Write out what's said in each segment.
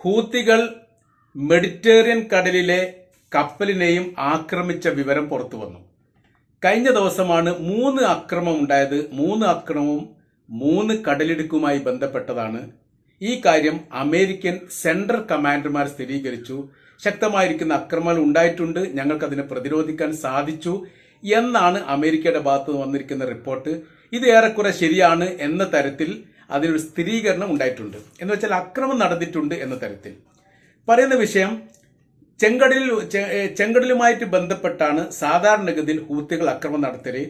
ഹൂത്തികൾ Mediterranean കടലിലെ കപ്പലിനെയും ആക്രമിച്ച വിവരം പുറത്തുവന്നു. കഴിഞ്ഞ ദിവസമാണ് 3 ആക്രമണം ഉണ്ടായത്. 3 ആക്രമണവും 3 കടലിടുക്കുമായി ബന്ധപ്പെട്ടതാണ്. ഈ കാര്യം അമേരിക്കൻ സെൻട്രൽ കമാൻഡർമാർ സ്ഥിരീകരിച്ചു. ശക്തമായിരിക്കുന്ന ആക്രമണങ്ങൾ ഉണ്ടായിട്ടുണ്ട്, ഞങ്ങൾക്കതിനെ പ്രതിരോധിക്കാൻ സാധിച്ചു എന്നാണ് അമേരിക്കയുടെ ഭാഗത്ത് വന്നിരിക്കുന്ന റിപ്പോർട്ട്. ഇത് ഏറെക്കുറെ ശരിയാണ് എന്ന തരത്തിൽ അതിനൊരു സ്ഥിരീകരണം ഉണ്ടായിട്ടുണ്ട്. എന്ന് വെച്ചാൽ ആക്രമണം നടന്നിട്ടുണ്ട് എന്ന തരത്തിൽ പറയുന്ന വിഷയം ചെങ്കടലുമായിട്ട് ബന്ധപ്പെട്ടാണ് സാധാരണഗതിയിൽ ഹൂത്തികൾ ആക്രമണം നടത്തല്.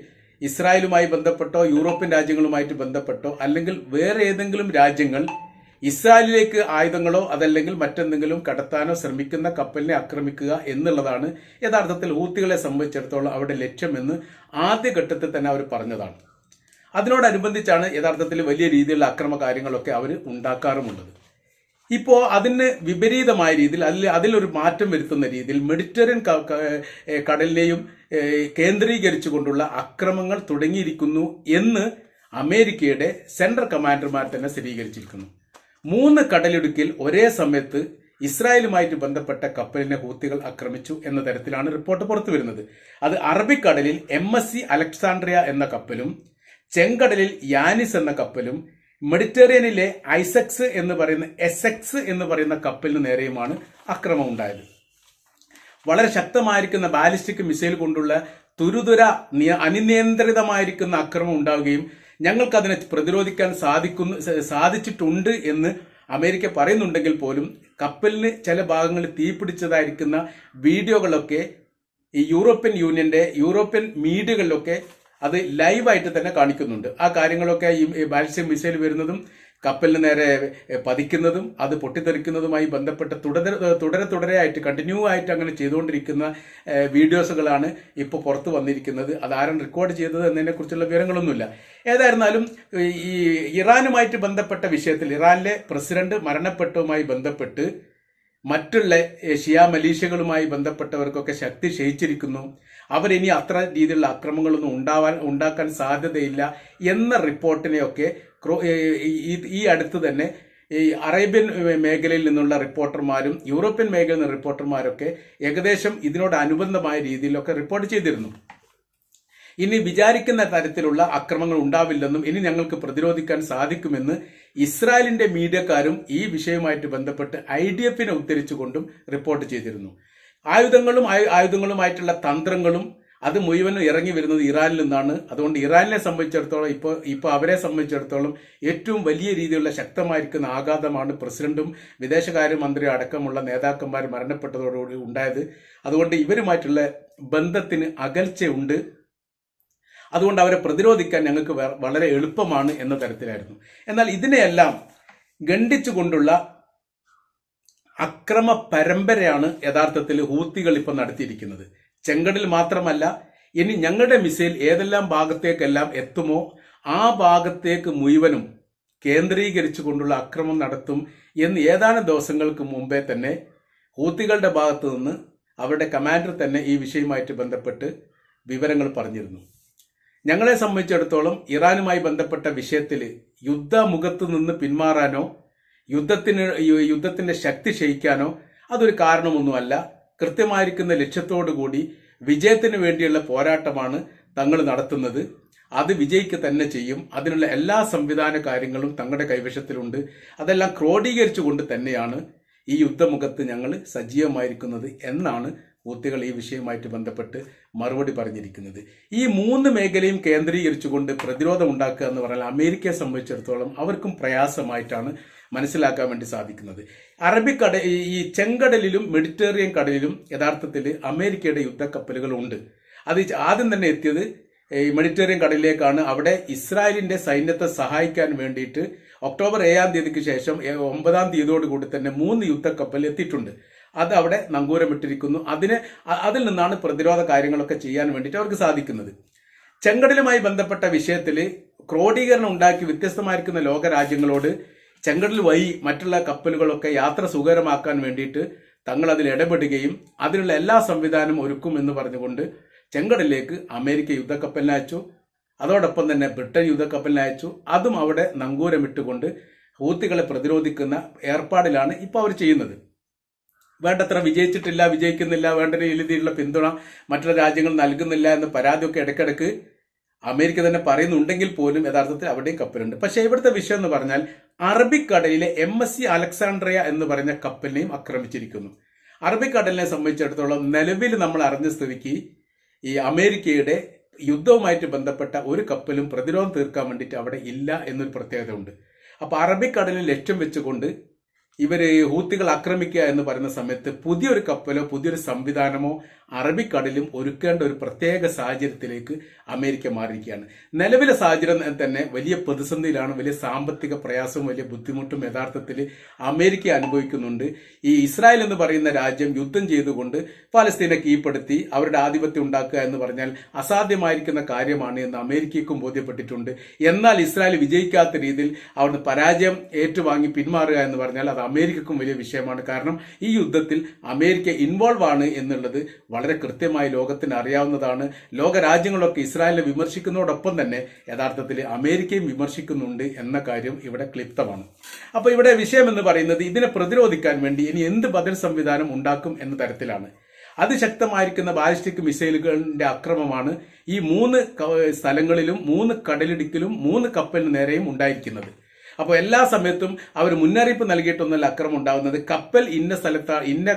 ഇസ്രായേലുമായി ബന്ധപ്പെട്ടോ യൂറോപ്യൻ രാജ്യങ്ങളുമായിട്ട് ബന്ധപ്പെട്ടോ അല്ലെങ്കിൽ വേറെ ഏതെങ്കിലും രാജ്യങ്ങൾ ഇസ്രായേലിലേക്ക് ആയുധങ്ങളോ അതല്ലെങ്കിൽ മറ്റെന്തെങ്കിലും കടത്താനോ ശ്രമിക്കുന്ന കപ്പലിനെ ആക്രമിക്കുക എന്നുള്ളതാണ് യഥാർത്ഥത്തിൽ ഹൂത്തികളെ സംബന്ധിച്ചിടത്തോളം അവരുടെ ലക്ഷ്യമെന്ന് ആദ്യഘട്ടത്തിൽ തന്നെ അവർ പറഞ്ഞതാണ്. അതിനോടനുബന്ധിച്ചാണ് യഥാർത്ഥത്തിൽ വലിയ രീതിയിലുള്ള അക്രമ കാര്യങ്ങളൊക്കെ അവർ ഉണ്ടാക്കാറുമുള്ളത്. ഇപ്പോൾ അതിന് വിപരീതമായ രീതിയിൽ അതിലൊരു മാറ്റം വരുത്തുന്ന രീതിയിൽ മെഡിറ്ററേനിയൻ കടലിനെയും കേന്ദ്രീകരിച്ചുകൊണ്ടുള്ള അക്രമങ്ങൾ തുടങ്ങിയിരിക്കുന്നു എന്ന് അമേരിക്കയുടെ സെൻട്രൽ കമാൻഡർമാർ തന്നെ സ്ഥിരീകരിച്ചിരിക്കുന്നു. 3 കടലിടുക്കിൽ ഒരേ സമയത്ത് ഇസ്രായേലുമായിട്ട് ബന്ധപ്പെട്ട കപ്പലിനെ ഹൂത്തികൾ ആക്രമിച്ചു എന്ന തരത്തിലാണ് റിപ്പോർട്ട് പുറത്തു വരുന്നത്. അത് അറബിക്കടലിൽ MSC അലക്സാണ്ട്രിയ എന്ന കപ്പലും ചെങ്കടലിൽ യാനിസ് എന്ന കപ്പലും മെഡിറ്ററേനിയനിലെ ഐസക്സ് എന്ന് പറയുന്ന എസെക്സ് എന്ന് പറയുന്ന കപ്പലിന് നേരെയുമാണ് ആക്രമണം ഉണ്ടായത്. വളരെ ശക്തമായിരിക്കുന്ന ബാലിസ്റ്റിക് മിസൈൽ കൊണ്ടുള്ള തുരുതുര അനിയന്ത്രിതമായിരിക്കുന്ന ആക്രമണം ഉണ്ടാവുകയും ഞങ്ങൾക്കതിനെ പ്രതിരോധിക്കാൻ സാധിച്ചിട്ടുണ്ട് എന്ന് അമേരിക്ക പറയുന്നുണ്ടെങ്കിൽ പോലും കപ്പലിന് ചില ഭാഗങ്ങളിൽ തീപിടിച്ചതായിരിക്കുന്ന വീഡിയോകളൊക്കെ ഈ യൂറോപ്യൻ മീഡിയകളിലൊക്കെ അത് ലൈവായിട്ട് തന്നെ കാണിക്കുന്നുണ്ട്. ആ കാര്യങ്ങളൊക്കെ ഈ ബാലിസ്റ്റിക് മിസൈൽ വരുന്നതും കപ്പലിന് നേരെ പതിക്കുന്നതും അത് പൊട്ടിത്തെറിക്കുന്നതുമായി ബന്ധപ്പെട്ട് തുടരെയായിട്ട് കണ്ടിന്യൂ ആയിട്ട് അങ്ങനെ ചെയ്തുകൊണ്ടിരിക്കുന്ന വീഡിയോസുകളാണ് ഇപ്പോൾ പുറത്തു വന്നിരിക്കുന്നത്. അത് ആരും റെക്കോർഡ് ചെയ്തത് എന്നതിനെ കുറിച്ചുള്ള വിവരങ്ങളൊന്നുമില്ല. ഏതായിരുന്നാലും ഈ ഇറാനുമായിട്ട് ബന്ധപ്പെട്ട വിഷയത്തിൽ ഇറാനിലെ പ്രസിഡന്റ് മരണപ്പെട്ടതുമായി ബന്ധപ്പെട്ട് മറ്റുള്ള ഷിയ മലീഷ്യകളുമായി ബന്ധപ്പെട്ടവർക്കൊക്കെ ശക്തി ക്ഷയിച്ചിരിക്കുന്നു. അവരിനി അത്ര രീതിയിലുള്ള അക്രമങ്ങളൊന്നും ഉണ്ടാക്കാൻ സാധ്യതയില്ല എന്ന റിപ്പോർട്ടിനെയൊക്കെ ഈ അടുത്ത് തന്നെ ഈ അറേബ്യൻ മേഖലയിൽ നിന്നുള്ള റിപ്പോർട്ടർമാരും യൂറോപ്യൻ മേഖലയിൽ നിന്നുള്ള റിപ്പോർട്ടർമാരൊക്കെ ഏകദേശം ഇതിനോടനുബന്ധമായ രീതിയിലൊക്കെ റിപ്പോർട്ട് ചെയ്തിരുന്നു. ഇനി വിചാരിക്കുന്ന തരത്തിലുള്ള അക്രമങ്ങൾ ഉണ്ടാവില്ലെന്നും ഇനി ഞങ്ങൾക്ക് പ്രതിരോധിക്കാൻ സാധിക്കുമെന്ന് ഇസ്രായേലിന്റെ മീഡിയക്കാരും ഈ വിഷയവുമായിട്ട് ബന്ധപ്പെട്ട് IDF-നെ ഉദ്ധരിച്ചുകൊണ്ടും റിപ്പോർട്ട് ചെയ്തിരുന്നു. ആയുധങ്ങളുമായിട്ടുള്ള തന്ത്രങ്ങളും അത് മുഴുവനും ഇറങ്ങി വരുന്നത് ഇറാനിൽ നിന്നാണ്. അതുകൊണ്ട് ഇറാനിനെ സംബന്ധിച്ചിടത്തോളം ഇപ്പോൾ അവരെ സംബന്ധിച്ചിടത്തോളം ഏറ്റവും വലിയ രീതിയിലുള്ള ശക്തമായിരിക്കുന്ന ആഘാതമാണ് പ്രസിഡന്റും വിദേശകാര്യമന്ത്രിയും അടക്കമുള്ള നേതാക്കന്മാർ മരണപ്പെട്ടതോടുകൂടി ഉണ്ടായത്. അതുകൊണ്ട് ഇവരുമായിട്ടുള്ള ബന്ധത്തിന് അകൽച്ചയുണ്ട്. അതുകൊണ്ട് അവരെ പ്രതിരോധിക്കാൻ ഞങ്ങൾക്ക് വളരെ എളുപ്പമാണ് എന്ന തരത്തിലായിരുന്നു. എന്നാൽ ഇതിനെയെല്ലാം ഖണ്ഡിച്ചുകൊണ്ടുള്ള അക്രമ പരമ്പരയാണ് യഥാർത്ഥത്തിൽ ഹൂത്തികൾ ഇപ്പം നടത്തിയിരിക്കുന്നത്. ചെങ്കടൽ മാത്രമല്ല, ഇനി ഞങ്ങളുടെ മിസൈൽ ഏതെല്ലാം ഭാഗത്തേക്കെല്ലാം എത്തുമോ ആ ഭാഗത്തേക്ക് മുഴുവനും കേന്ദ്രീകരിച്ചുകൊണ്ടുള്ള അക്രമം നടത്തും എന്ന് ഏതാനും ദിവസങ്ങൾക്ക് മുമ്പേ തന്നെ ഹൂത്തികളുടെ ഭാഗത്തു നിന്ന് അവരുടെ കമാൻഡർ തന്നെ ഈ വിഷയവുമായിട്ട് ബന്ധപ്പെട്ട് വിവരങ്ങൾ പറഞ്ഞിരുന്നു. ഞങ്ങളെ സംബന്ധിച്ചിടത്തോളം ഇറാനുമായി ബന്ധപ്പെട്ട വിഷയത്തിൽ യുദ്ധമുഖത്ത് നിന്ന് പിന്മാറാനോ യുദ്ധത്തിന്റെ ശക്തി ക്ഷയിക്കാനോ അതൊരു കാരണമൊന്നുമല്ല. കൃത്യമായിരിക്കുന്ന ലക്ഷ്യത്തോടു കൂടി വിജയത്തിന് വേണ്ടിയുള്ള പോരാട്ടമാണ് തങ്ങൾ നടത്തുന്നത്. അത് വിജയിക്കുക തന്നെ ചെയ്യും. അതിനുള്ള എല്ലാ സംവിധാന കാര്യങ്ങളും തങ്ങളുടെ കൈവശത്തിലുണ്ട്. അതെല്ലാം ക്രോഡീകരിച്ചുകൊണ്ട് തന്നെയാണ് ഈ യുദ്ധമുഖത്ത് ഞങ്ങൾ സജീവമായിരിക്കുന്നത് എന്നാണ് ഹൂത്തികൾ ഈ വിഷയവുമായിട്ട് ബന്ധപ്പെട്ട് മറുപടി പറഞ്ഞിരിക്കുന്നത്. ഈ 3 മേഖലയും കേന്ദ്രീകരിച്ചുകൊണ്ട് പ്രതിരോധം ഉണ്ടാക്കുക എന്ന് പറഞ്ഞാൽ അമേരിക്കയെ സംബന്ധിച്ചിടത്തോളം അവർക്കും പ്രയാസമായിട്ടാണ് മനസ്സിലാക്കാൻ വേണ്ടി സാധിക്കുന്നത്. ഈ ചെങ്കടലിലും മെഡിറ്ററേനിയൻ കടലിലും യഥാർത്ഥത്തിൽ അമേരിക്കയുടെ യുദ്ധക്കപ്പലുകൾ ഉണ്ട്. അത് ആദ്യം തന്നെ എത്തിയത് ഈ മെഡിറ്ററേനിയൻ കടലിലേക്കാണ്. അവിടെ ഇസ്രായേലിന്റെ സൈന്യത്തെ സഹായിക്കാൻ വേണ്ടിയിട്ട് ഒക്ടോബർ 7-ാം തീയതിക്ക് ശേഷം 9-ാം തീയതിയോടുകൂടി തന്നെ 3 യുദ്ധക്കപ്പൽ എത്തിയിട്ടുണ്ട്. അത് അവിടെ നങ്കൂരമിട്ടിരിക്കുന്നു. അതിൽ നിന്നാണ് പ്രതിരോധ കാര്യങ്ങളൊക്കെ ചെയ്യാൻ വേണ്ടിയിട്ട് അവർക്ക് സാധിക്കുന്നത്. ചെങ്കടലുമായി ബന്ധപ്പെട്ട വിഷയത്തിൽ ക്രോഡീകരണം ഉണ്ടാക്കി വ്യത്യസ്തമായിരിക്കുന്ന ലോകരാജ്യങ്ങളോട് ചെങ്കടൽ വഴി മറ്റുള്ള കപ്പലുകളൊക്കെ യാത്ര സുഖകരമാക്കാൻ വേണ്ടിയിട്ട് തങ്ങൾ അതിൽ ഇടപെടുകയും അതിനുള്ള എല്ലാ സംവിധാനവും ഒരുക്കുമെന്ന് പറഞ്ഞുകൊണ്ട് ചെങ്കടലിലേക്ക് അമേരിക്ക യുദ്ധക്കപ്പലിനെ അയച്ചു. അതോടൊപ്പം തന്നെ ബ്രിട്ടൻ യുദ്ധക്കപ്പലിനെ അയച്ചു. അതും അവിടെ നങ്കൂരമിട്ടുകൊണ്ട് ഹൂത്തികളെ പ്രതിരോധിക്കുന്ന ഏർപ്പാടിലാണ് ഇപ്പോൾ അവർ ചെയ്യുന്നത്. വേണ്ടത്ര വിജയിച്ചിട്ടില്ല, വിജയിക്കുന്നില്ല, വേണ്ട രീതിയിലുള്ള പിന്തുണ മറ്റുള്ള രാജ്യങ്ങൾ നൽകുന്നില്ല എന്ന പരാതിയൊക്കെ ഇടയ്ക്കിടയ്ക്ക് അമേരിക്ക തന്നെ പറയുന്നുണ്ടെങ്കിൽ പോലും യഥാർത്ഥത്തിൽ അവിടെയും കപ്പലുണ്ട്. പക്ഷേ ഇവിടുത്തെ വിഷയം എന്ന് പറഞ്ഞാൽ അറബിക്കടലിലെ MSC അലക്സാണ്ട്രിയ എന്ന് പറഞ്ഞ കപ്പലിനെയും ആക്രമിച്ചിരിക്കുന്നു. അറബിക്കടലിനെ സംബന്ധിച്ചിടത്തോളം നിലവിൽ നമ്മൾ അറിഞ്ഞ സ്ഥിതിക്ക് ഈ അമേരിക്കയുടെ യുദ്ധവുമായിട്ട് ബന്ധപ്പെട്ട ഒരു കപ്പലും പ്രതിരോധം തീർക്കാൻ വേണ്ടിയിട്ട് അവിടെ ഇല്ല എന്നൊരു പ്രത്യേകത ഉണ്ട്. അപ്പോൾ അറബിക്കടലിൽ ലക്ഷ്യം വെച്ചുകൊണ്ട് ഇവര് ഹൂത്തികൾ ആക്രമിക്കുക എന്ന് പറയുന്ന സമയത്ത് പുതിയൊരു കപ്പലോ പുതിയൊരു സംവിധാനമോ അറബിക്കടലും ഒരുക്കേണ്ട ഒരു പ്രത്യേക സാഹചര്യത്തിലേക്ക് അമേരിക്ക മാറിയിരിക്കുകയാണ്. നിലവിലെ സാഹചര്യം തന്നെ വലിയ പ്രതിസന്ധിയിലാണ്. വലിയ സാമ്പത്തിക പ്രയാസവും വലിയ ബുദ്ധിമുട്ടും യഥാർത്ഥത്തിൽ അമേരിക്ക അനുഭവിക്കുന്നുണ്ട്. ഈ ഇസ്രായേൽ എന്ന് പറയുന്ന രാജ്യം യുദ്ധം ചെയ്തുകൊണ്ട് പാലസ്തീനെ കീഴ്പ്പെടുത്തി അവരുടെ ആധിപത്യം ഉണ്ടാക്കുക എന്ന് പറഞ്ഞാൽ അസാധ്യമായിരിക്കുന്ന കാര്യമാണ് എന്ന് അമേരിക്കയ്ക്കും ബോധ്യപ്പെട്ടിട്ടുണ്ട്. എന്നാൽ ഇസ്രായേൽ വിജയിക്കാത്ത രീതിയിൽ അവിടുന്ന് പരാജയം ഏറ്റുവാങ്ങി പിന്മാറുക എന്ന് പറഞ്ഞാൽ അത് അമേരിക്കക്കും വലിയ വിഷയമാണ്. കാരണം ഈ യുദ്ധത്തിൽ അമേരിക്ക ഇൻവോൾവ് ആണ് എന്നുള്ളത് വളരെ കൃത്യമായി ലോകത്തിന് അറിയാവുന്നതാണ്. ലോക രാജ്യങ്ങളൊക്കെ ഇസ്രായേലിനെ വിമർശിക്കുന്നതോടൊപ്പം തന്നെ യഥാർത്ഥത്തിൽ അമേരിക്കയും വിമർശിക്കുന്നുണ്ട് എന്ന കാര്യം ഇവിടെ ക്ലിപ്തമാണ്. അപ്പോൾ ഇവിടെ വിഷയം എന്ന് പറയുന്നത് ഇതിനെ പ്രതിരോധിക്കാൻ വേണ്ടി ഇനി എന്ത് ബദൽ സംവിധാനം ഉണ്ടാക്കും എന്ന തരത്തിലാണ്. അതിശക്തമായിരിക്കുന്ന ബാലിസ്റ്റിക് മിസൈലുകളുടെ ആക്രമണമാണ് ഈ 3 സ്ഥലങ്ങളിലും 3 കടലിടുക്കിലും 3 കപ്പലിന് നേരെയും ഉണ്ടായിരിക്കുന്നത്. അപ്പോൾ എല്ലാ സമയത്തും അവർ മുന്നറിയിപ്പ് നൽകിയിട്ടൊന്നല്ല അക്രമം ഉണ്ടാകുന്നത്. കപ്പൽ ഇന്ന സ്ഥലത്താണ്, ഇന്ന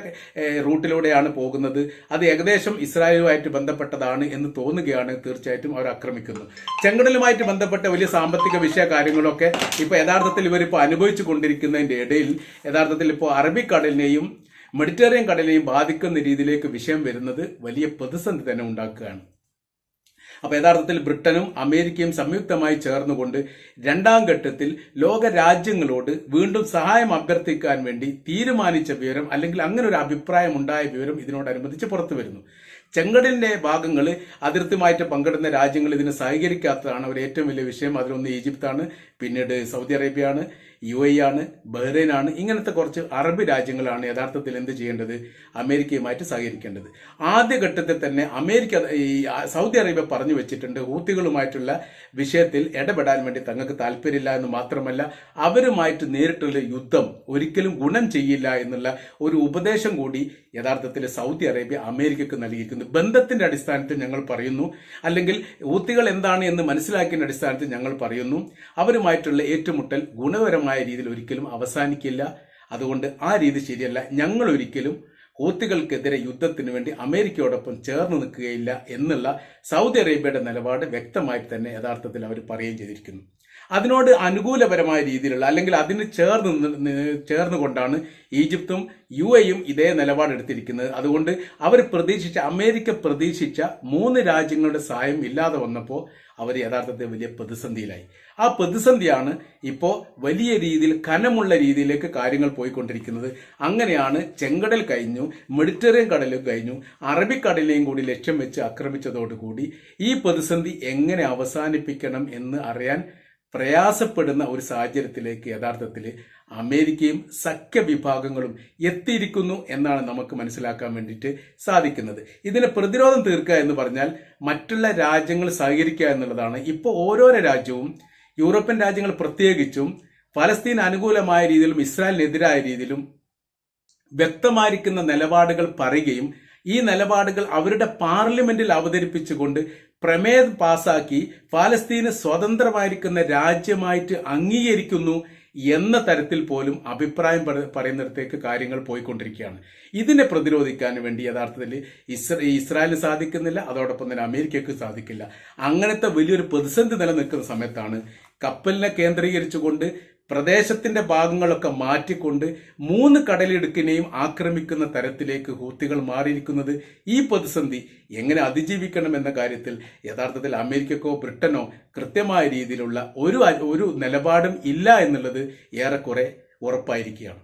റൂട്ടിലൂടെയാണ് പോകുന്നത്, അത് ഏകദേശം ഇസ്രായേലുമായിട്ട് ബന്ധപ്പെട്ടതാണ് എന്ന് തോന്നുകയാണ് തീർച്ചയായിട്ടും അവർ ആക്രമിക്കുന്നു. ചെങ്കടലുമായിട്ട് ബന്ധപ്പെട്ട വലിയ സാമ്പത്തിക വിഷയ കാര്യങ്ങളൊക്കെ ഇപ്പോൾ യഥാർത്ഥത്തിൽ ഇവരിപ്പോൾ അനുഭവിച്ചു കൊണ്ടിരിക്കുന്നതിൻ്റെ ഇടയിൽ യഥാർത്ഥത്തിൽ ഇപ്പോൾ അറബിക്കടലിനെയും മെഡിറ്ററേനിയൻ കടലിനെയും ബാധിക്കുന്ന രീതിയിലേക്ക് വിഷയം വരുന്നത് വലിയ പ്രതിസന്ധി തന്നെ ഉണ്ടാക്കുകയാണ്. അപ്പോൾ യഥാർത്ഥത്തിൽ ബ്രിട്ടനും അമേരിക്കയും സംയുക്തമായി ചേർന്നുകൊണ്ട് 2ാം ഘട്ടത്തിൽ ലോക രാജ്യങ്ങളോട് വീണ്ടും സഹായം അഭ്യർത്ഥിക്കാൻ വേണ്ടി തീരുമാനിച്ച വിവരം, അല്ലെങ്കിൽ അങ്ങനെ ഒരു അഭിപ്രായം ഉണ്ടായ വിവരം ഇതിനോടനുബന്ധിച്ച് പുറത്തു വരുന്നു. ചെങ്കടലിന്റെ ഭാഗങ്ങൾ അതിർത്തിയുമായിട്ട് പങ്കിടുന്ന രാജ്യങ്ങൾ ഇതിന് സഹകരിക്കാത്തതാണ് അവർ ഏറ്റവും വലിയ വിഷയം. അതിലൊന്ന് ഈജിപ്താണ്, പിന്നീട് സൗദി അറേബ്യയാണ്, UAE ആണ്, ബഹ്റൈൻ ആണ്. ഇങ്ങനത്തെ കുറച്ച് അറബ് രാജ്യങ്ങളാണ് യഥാർത്ഥത്തിൽ എന്ത് ചെയ്യേണ്ടത്, അമേരിക്കയുമായിട്ട് സഹകരിക്കേണ്ടത്. ആദ്യഘട്ടത്തിൽ തന്നെ സൗദി അറേബ്യ പറഞ്ഞു വെച്ചിട്ടുണ്ട് ഹൂത്തികളുമായിട്ടുള്ള വിഷയത്തിൽ ഇടപെടാൻ വേണ്ടി തങ്ങൾക്ക് താല്പര്യമില്ല എന്ന് മാത്രമല്ല അവരുമായിട്ട് നേരിട്ടുള്ള യുദ്ധം ഒരിക്കലും ഗുണം ചെയ്യില്ല എന്നുള്ള ഒരു ഉപദേശം കൂടി യഥാർത്ഥത്തിൽ സൗദി അറേബ്യ അമേരിക്കക്ക് നൽകിയിരിക്കുന്നു. ബന്ധത്തിന്റെ അടിസ്ഥാനത്തിൽ ഞങ്ങൾ പറയുന്നു, അല്ലെങ്കിൽ ഹൂത്തികൾ എന്താണ് എന്ന് മനസ്സിലാക്കിയ അടിസ്ഥാനത്തിൽ ഞങ്ങൾ പറയുന്നു, അവരുമായിട്ടുള്ള ഏറ്റുമുട്ടൽ ഗുണപരമായ രീതിയിൽ ഒരിക്കലും അവസാനിക്കില്ല. അതുകൊണ്ട് ആ രീതി ശരിയല്ല. ഞങ്ങൾ ഒരിക്കലും ഹൂത്തികൾക്കെതിരെ യുദ്ധത്തിന് വേണ്ടി അമേരിക്കയോടൊപ്പം ചേർന്ന് നിൽക്കുകയില്ല എന്നുള്ള സൗദി അറേബ്യയുടെ നിലപാട് വ്യക്തമായി തന്നെ യഥാർത്ഥത്തിൽ അവർ പറയുകയും ചെയ്തിരിക്കുന്നു. അതിനോട് അനുകൂലപരമായ രീതിയിലുള്ള, അല്ലെങ്കിൽ അതിന് ചേർന്നുകൊണ്ടാണ് ഈജിപ്തും UAEയും ഇതേ നിലപാടെടുത്തിരിക്കുന്നത്. അതുകൊണ്ട് അമേരിക്ക പ്രതീക്ഷിച്ച 3 രാജ്യങ്ങളുടെ സഹായം ഇല്ലാതെ വന്നപ്പോൾ അവർ യഥാർത്ഥത്തിൽ വലിയ പ്രതിസന്ധിയിലായി. ആ പ്രതിസന്ധിയാണ് ഇപ്പോൾ വലിയ രീതിയിൽ കനമുള്ള രീതിയിലേക്ക് കാര്യങ്ങൾ പോയിക്കൊണ്ടിരിക്കുന്നത്. അങ്ങനെയാണ് ചെങ്കടൽ കഴിഞ്ഞു, മെഡിറ്ററേനിയൻ കടലും കഴിഞ്ഞു, അറബിക്കടലിനെയും കൂടി ലക്ഷ്യം വെച്ച് ആക്രമിച്ചതോടുകൂടി ഈ പ്രതിസന്ധി എങ്ങനെ അവസാനിപ്പിക്കണം എന്ന് അറിയാൻ പ്രയാസപ്പെടുന്ന ഒരു സാഹചര്യത്തിലേക്ക് യഥാർത്ഥത്തിൽ അമേരിക്കയും സഖ്യവിഭാഗങ്ങളും എത്തിയിരിക്കുന്നു എന്നാണ് നമുക്ക് മനസ്സിലാക്കാൻ വേണ്ടിയിട്ട് സാധിക്കുന്നത്. ഇതിന് പ്രതിരോധം തീർക്കുക എന്ന് പറഞ്ഞാൽ മറ്റുള്ള രാജ്യങ്ങൾ സഹകരിക്കുക എന്നുള്ളതാണ്. ഇപ്പോൾ ഓരോരോ രാജ്യവും, യൂറോപ്യൻ രാജ്യങ്ങൾ പ്രത്യേകിച്ചും, ഫലസ്തീൻ അനുകൂലമായ രീതിയിലും ഇസ്രായേലിനെതിരായ രീതിയിലും വ്യക്തമായിരിക്കുന്ന നിലപാടുകൾ പറയുകയും ഈ നിലപാടുകൾ അവരുടെ പാർലമെന്റിൽ അവതരിപ്പിച്ചുകൊണ്ട് പ്രമേയം പാസാക്കി ഫലസ്തീന് സ്വതന്ത്രമായിരിക്കുന്ന രാജ്യമായിട്ട് അംഗീകരിക്കുന്നു എന്ന തരത്തിൽ പോലും അഭിപ്രായം പറയുന്നിടത്തേക്ക് കാര്യങ്ങൾ പോയിക്കൊണ്ടിരിക്കുകയാണ്. ഇതിനെ പ്രതിരോധിക്കാൻ വേണ്ടി യഥാർത്ഥത്തിൽ ഇസ്രായേലിന് സാധിക്കുന്നില്ല, അതോടൊപ്പം തന്നെ അമേരിക്കയ്ക്ക് സാധിക്കില്ല. അങ്ങനത്തെ വലിയൊരു പ്രതിസന്ധി നിലനിൽക്കുന്ന സമയത്താണ് കപ്പലിനെ കേന്ദ്രീകരിച്ചുകൊണ്ട് പ്രദേശത്തിന്റെ ഭാഗങ്ങളൊക്കെ മാറ്റിക്കൊണ്ട് 3 കടലിടുക്കിനെയും ആക്രമിക്കുന്ന തരത്തിലേക്ക് ഹൂത്തികൾ മാറിയിരിക്കുന്നത്. ഈ പ്രതിസന്ധി എങ്ങനെ അതിജീവിക്കണം എന്ന കാര്യത്തിൽ യഥാർത്ഥത്തിൽ അമേരിക്കക്കോ ബ്രിട്ടനോ കൃത്യമായ രീതിയിലുള്ള ഒരു നിലപാടും ഇല്ല എന്നുള്ളത് ഏറെക്കുറെ ഉറപ്പായിരിക്കുകയാണ്.